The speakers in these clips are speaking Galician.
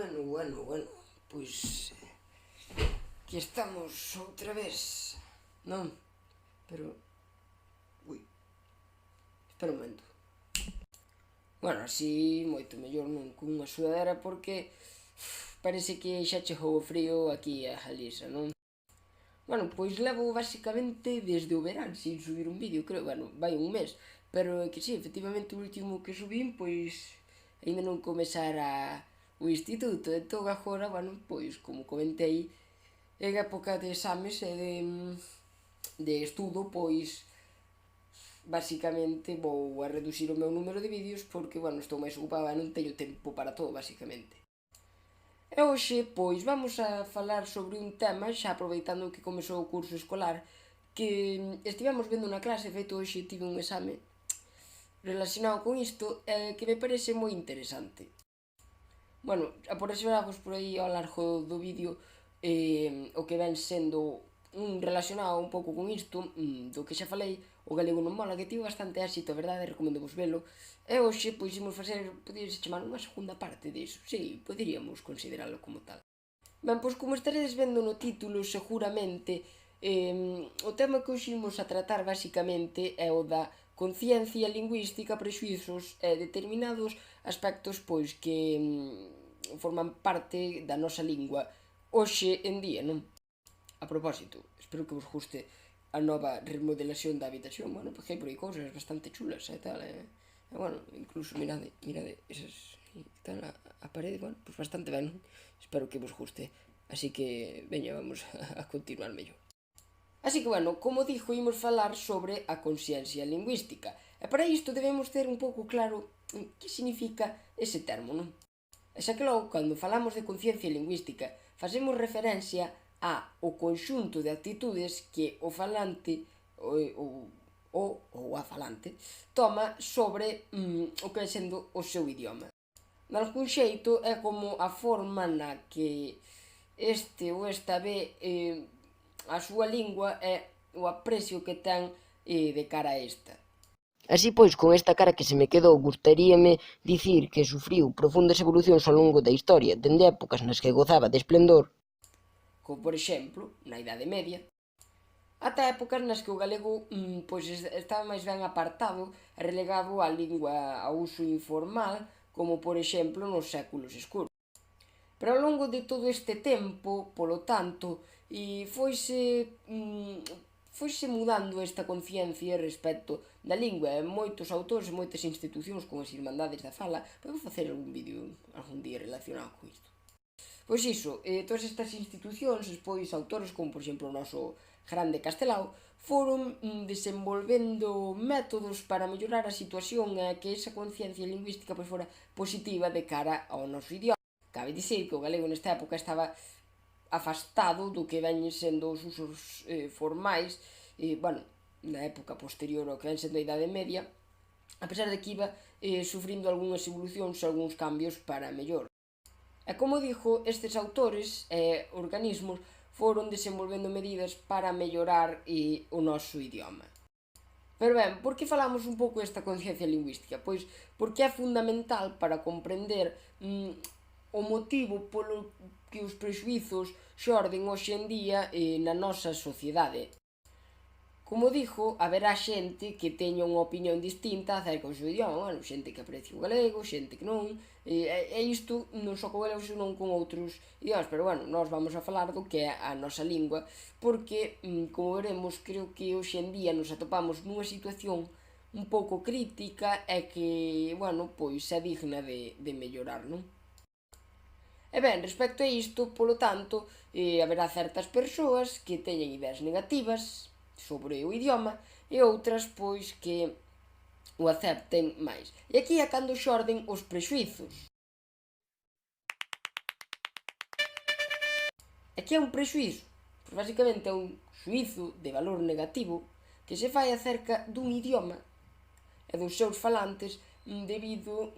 Bueno, pois aquí estamos outra vez, non? Pero, espera un momento. Bueno, así moito mellor non cunha sudadera porque parece que xa chegou o frío aquí a Galiza, non? Bueno, pois levo basicamente desde o verán sin subir un vídeo, creo, vai un mes, pero é que sí, efectivamente o último que subín, pois aínda non comezara o instituto, entón agora, pois como comentei, en época de exames e de estudo, pois basicamente vou a reducir o meu número de vídeos porque, estou máis ocupada e non teño tempo para todo, basicamente. E hoxe, pois, vamos a falar sobre un tema, xa aproveitando que comezou o curso escolar, que estivemos vendo na clase, feito hoxe tive un exame relacionado con isto, que me parece moi interesante. Por aseveravos por aí ao largo do vídeo o que ven sendo relacionado un pouco con isto, do que xa falei, o galego non mola, que tivo bastante éxito, a verdade, recomendo vos velo, e hoxe, pois, imos facer, poderíase chamar unha segunda parte disso, sí, poderíamos consideralo como tal. Ben, pois como estaredes vendo no título, seguramente, o tema que hoxe imos a tratar basicamente é o da conciencia lingüística, prexuizos e determinados aspectos pois que forman parte da nosa lingua hoxe en día, non? A propósito, espero que vos guste a nova remodelación da habitación, porque hai por aí cousas bastante chulas e tal, incluso mirade, esas tal a parede, pois bastante ben, espero que vos guste, así que, veña, vamos a continuar mellor. Así que, como dixo, imos falar sobre a consciencia lingüística. E para isto debemos ter un pouco claro que significa ese termo, non? E xa que logo, cando falamos de conciencia lingüística, facemos referencia ao conxunto de actitudes que o falante ou a falante toma sobre o que é sendo o seu idioma. Nalgún xeito é como a forma na que este ou esta ve a súa lingua e o aprecio que ten de cara a esta. Así pois, con esta cara que se me quedou, gustaríame dicir que sufriu profundas evolucións ao longo da historia, dende épocas nas que gozaba de esplendor, como por exemplo, na Idade Media, ata épocas nas que o galego pois estaba máis ben apartado e relegado á lingua ao uso informal, como por exemplo nos séculos escuros. Pero ao longo de todo este tempo, polo tanto, foise mudando esta conciencia respecto da lingua e moitos autores e moitas institucións como as Irmandades da Fala, podemos facer algún vídeo algún día relacionado con isto. Pois iso, todas estas institucións, pois autores como por exemplo o noso grande Castelao, foron desenvolvendo métodos para mellorar a situación e que esa conciencia lingüística pois fora positiva de cara ao noso idioma. Cabe dicir que o galego nesta época estaba afastado do que veñen sendo os usos formais, na época posterior ao que ven sendo a Idade Media, a pesar de que iba sufrindo algunhas evolucións e algúns cambios para mellor. E como dixo, estes autores e organismos foron desenvolvendo medidas para mellorar o noso idioma. Pero ben, por que falamos un pouco desta conciencia lingüística? Pois porque é fundamental para comprender o motivo polo que os prexuizos xorden hoxe en día na nosa sociedade. Como dixo, haberá xente que teña unha opinión distinta acerca do seu idioma, xente que aprecie o galego, xente que non, e isto non só co galego, senón con outros idiomas, pero nós vamos a falar do que é a nosa lingua, porque, como veremos, creo que hoxe en día nos atopamos nunha situación un pouco crítica e que, pois é digna de mellorar, non? E ben, respecto a isto, polo tanto, haberá certas persoas que teñen ideas negativas sobre o idioma e outras, pois, que o acepten máis. E aquí é cando xorden os prexuizos. E que é un prexuizo? Pois, basicamente, é un xuizo de valor negativo que se fai acerca dun idioma e dos seus falantes debido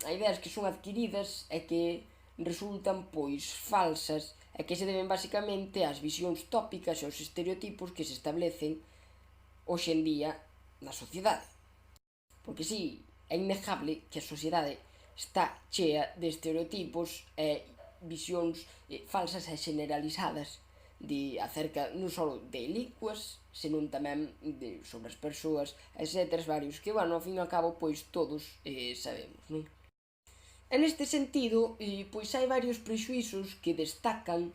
a ideas que son adquiridas e que resultan pois falsas e que se deben basicamente ás visións tópicas e aos estereotipos que se establecen hoxe en día na sociedade. Porque si, é innegable que a sociedade está chea de estereotipos e visións falsas e generalizadas acerca non só de linguas, senón tamén sobre as persoas, etc. Varios que, ao fin e ao cabo, pois todos sabemos, non? E neste sentido, pois hai varios prexuízos que destacan.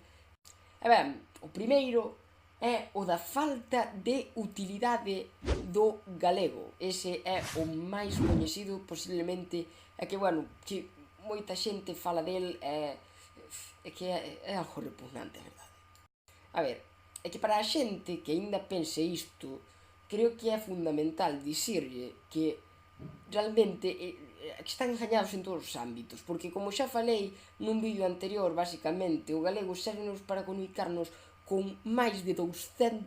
O primeiro é o da falta de utilidade do galego. Ese é o máis coñecido posiblemente, é que, que moita xente fala del e que é algo repugnante, a verdade. É que para a xente que aínda pense isto, creo que é fundamental dicirlle que realmente que están engañados en todos os ámbitos, porque como xa falei nun vídeo anterior, basicamente o galego serve para comunicarnos con máis de 200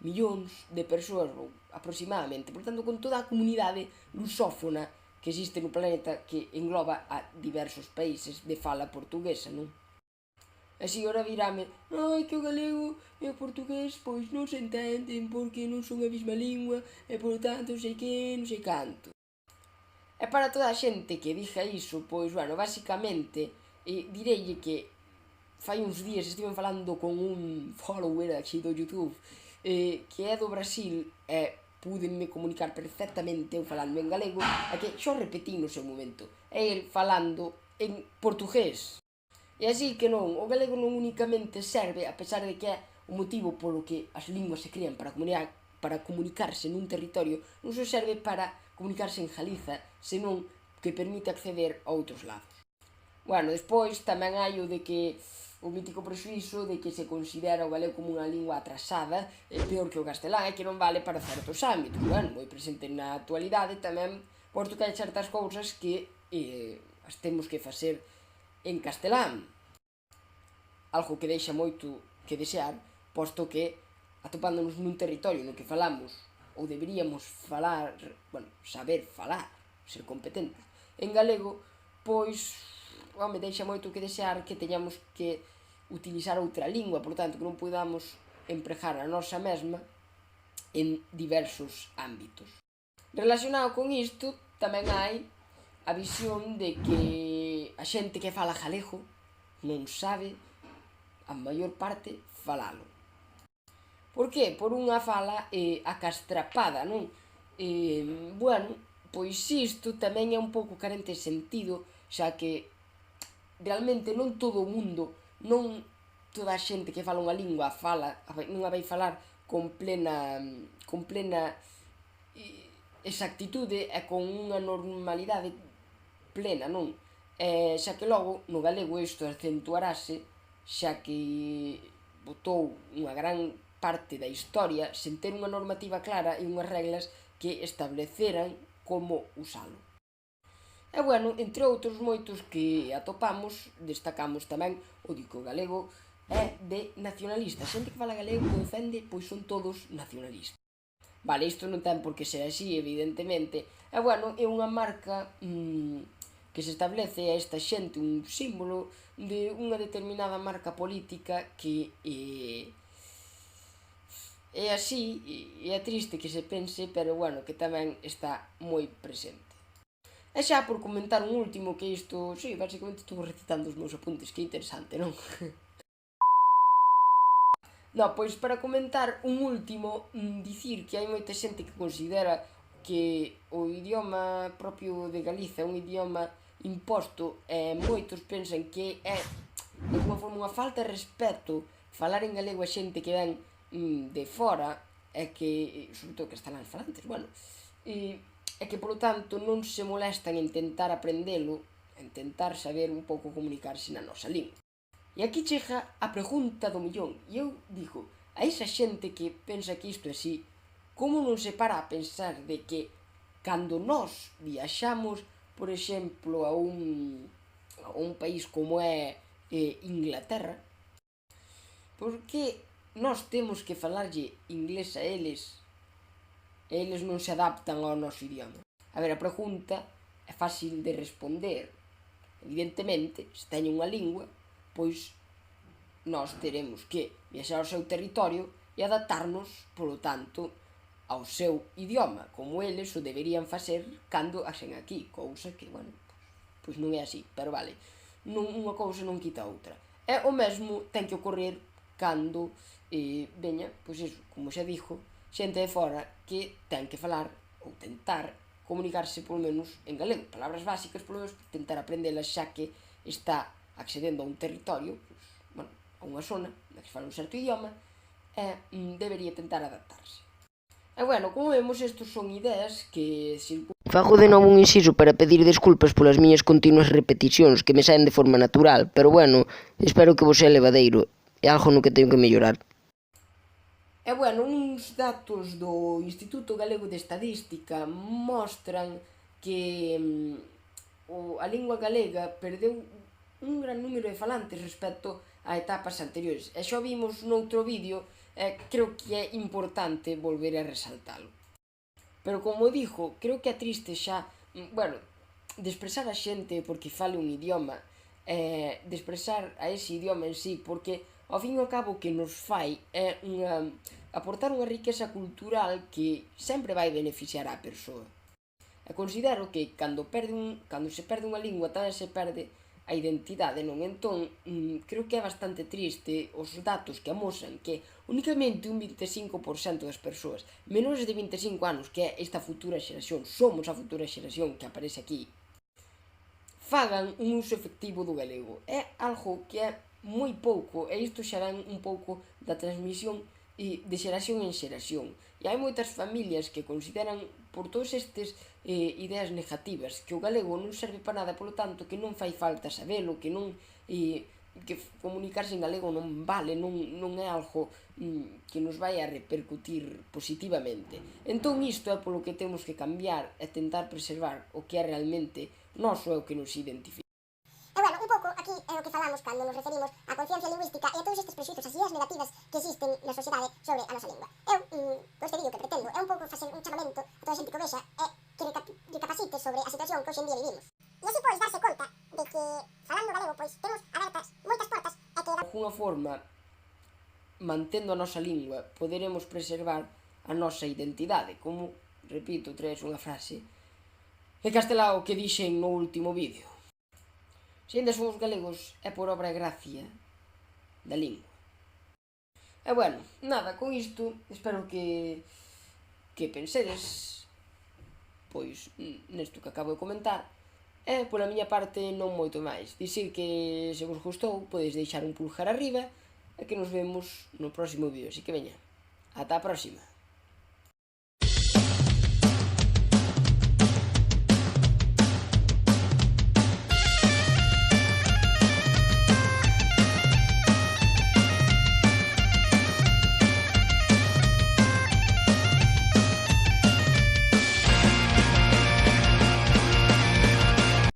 millóns de persoas aproximadamente, por tanto con toda a comunidade lusófona que existe no planeta, que engloba a diversos países de fala portuguesa, non? Así, ora virame, que o galego e o portugués pois non se entenden porque non son a mesma lingua e polo tanto non sei que, non sei canto. E para toda a xente que dixa iso, pois, basicamente, direille que fai uns días estiven falando con un follower aquí do YouTube que é do Brasil e púdenme comunicar perfectamente eu falando en galego e que xo repetí no seu momento e el falando en portugués. E así que non, o galego non únicamente serve, a pesar de que é o motivo polo que as linguas se crean para comunicarse nun territorio, non só serve para comunicarse en Galiza, senón que permite acceder a outros lados. Despois tamén hai o de que o mítico prexuízo de que se considera o galego como unha lingua atrasada e peor que o castelán e que non vale para certos ámbitos. Moi presente na actualidade tamén, posto que hai certas cousas que as temos que facer en castelán, algo que deixa moito que desear, posto que atopándonos nun territorio no que falamos ou deberíamos falar, saber falar, ser competentes en galego, pois deixa moito que desear que teñamos que utilizar outra lingua, por tanto que non podamos empregar a nosa mesma en diversos ámbitos. Relacionado con isto tamén hai a visión de que a xente que fala galego non sabe a maior parte falalo. Por que? Por unha fala acastrapada, non? Pois isto tamén é un pouco carente de sentido, xa que realmente non todo o mundo, non toda a xente que fala unha lingua non a vai falar con plena exactitude e con unha normalidade plena, non? Xa que logo no galego isto acentuarase, xa que botou unha gran parte da historia sen ter unha normativa clara e unhas reglas que estableceran como usalo. E entre outros moitos que atopamos, destacamos tamén o de que o galego é de nacionalista. A xente que fala galego que defende, pois son todos nacionalistas. Isto non ten por que ser así, evidentemente. É unha marca que se establece a esta xente, un símbolo de unha determinada marca política que é así, e é triste que se pense, pero que tamén está moi presente. E xa por comentar un último, que isto, basicamente estou recitando os meus apuntes, que interesante, non? Pois para comentar un último, dicir que hai moita xente que considera que o idioma propio de Galiza é un idioma imposto e moitos pensan que é de alguma forma unha falta de respeto falar en galego a xente que ven de fora e que, sobre todo castelán falantes, e que polo tanto non se molestan en intentar aprendelo, en intentar saber un pouco comunicarse na nosa lingua. E aquí chega a pregunta do millón, e eu digo, a esa xente que pensa que isto é así, como non se para a pensar de que cando nós viaxamos, por exemplo, a un país como é Inglaterra, por que nós temos que falarlle inglés a eles e eles non se adaptan ao noso idioma? A pregunta é fácil de responder. Evidentemente, se teñen unha lingua, pois nós teremos que viaxar ao seu territorio e adaptarnos, polo tanto, ao seu idioma, como eles o deberían facer cando axen aquí, cousa que, pois non é así, pero vale. unha cousa non quita a outra. E o mesmo ten que ocorrer cando veña, pois iso, como xa dixo, xente de fora que ten que falar ou tentar comunicarse polo menos en galego, palabras básicas polo menos tentar aprendelas, xa que está accedendo a un territorio, pois, bueno, a unha zona na que se fala un certo idioma, e debería tentar adaptarse. E bueno, como vemos, estos son ideas que circulan. Fago de novo un inciso para pedir desculpas polas miñas continuas repeticións que me saen de forma natural, pero bueno, espero que vos sea levadeiro, é algo no que teño que mellorar. E bueno, uns datos do Instituto Galego de Estadística mostran que a lingua galega perdeu un gran número de falantes respecto a etapas anteriores. E xa vimos noutro vídeo, creo que é importante volver a resaltalo. Pero como dixo, creo que é triste xa, bueno, de expresar a xente porque fale un idioma, de expresar a ese idioma en sí, porque ao fin e ao cabo o que nos fai é aportar unha riqueza cultural que sempre vai beneficiar á persoa. E considero que cando se perde unha lingua tamén se perde a identidade, non? Entón, creo que é bastante triste os datos que amosan que únicamente un 25% das persoas menores de 25 anos, que é esta futura xeración, somos a futura xeración que aparece aquí, fagan un uso efectivo do galego. É algo que é moi pouco, e isto xa ven un pouco da transmisión de xeración en xeración. E hai moitas familias que consideran, por todas estes ideas negativas, que o galego non serve para nada, polo tanto, que non fai falta sabelo, que non que comunicarse en galego non vale, non é algo que nos vai a repercutir positivamente. Entón isto é polo que temos que cambiar e tentar preservar o que é realmente noso e o que nos identifica. E bueno, un pouco aquí é o que falamos cando nos referimos á conciencia lingüística e a todos estes prexuizos, as ideas negativas que existen na sociedade sobre a nosa lingua. Eu, con este vídeo que pretendo, é un pouco facer un chamamento a toda a xente que o vexa e que recapacite sobre a situación que hoxe en día vivimos. E así, pois, darse conta de que, falando galego, pois, temos abertas moitas portas e que... De alguna forma, mantendo a nosa lingua, poderemos preservar a nosa identidade, como, repito, traes unha frase en castelao que dixen no último vídeo. Se ainda somos galegos é por obra e gracia da lingua. E bueno, nada, con isto espero que pensedes pois nesto que acabo de comentar, e pola miña parte non moito máis. Dicir que se vos gustou podedes deixar un pulgar arriba e que nos vemos no próximo vídeo, así que veña, ata a próxima.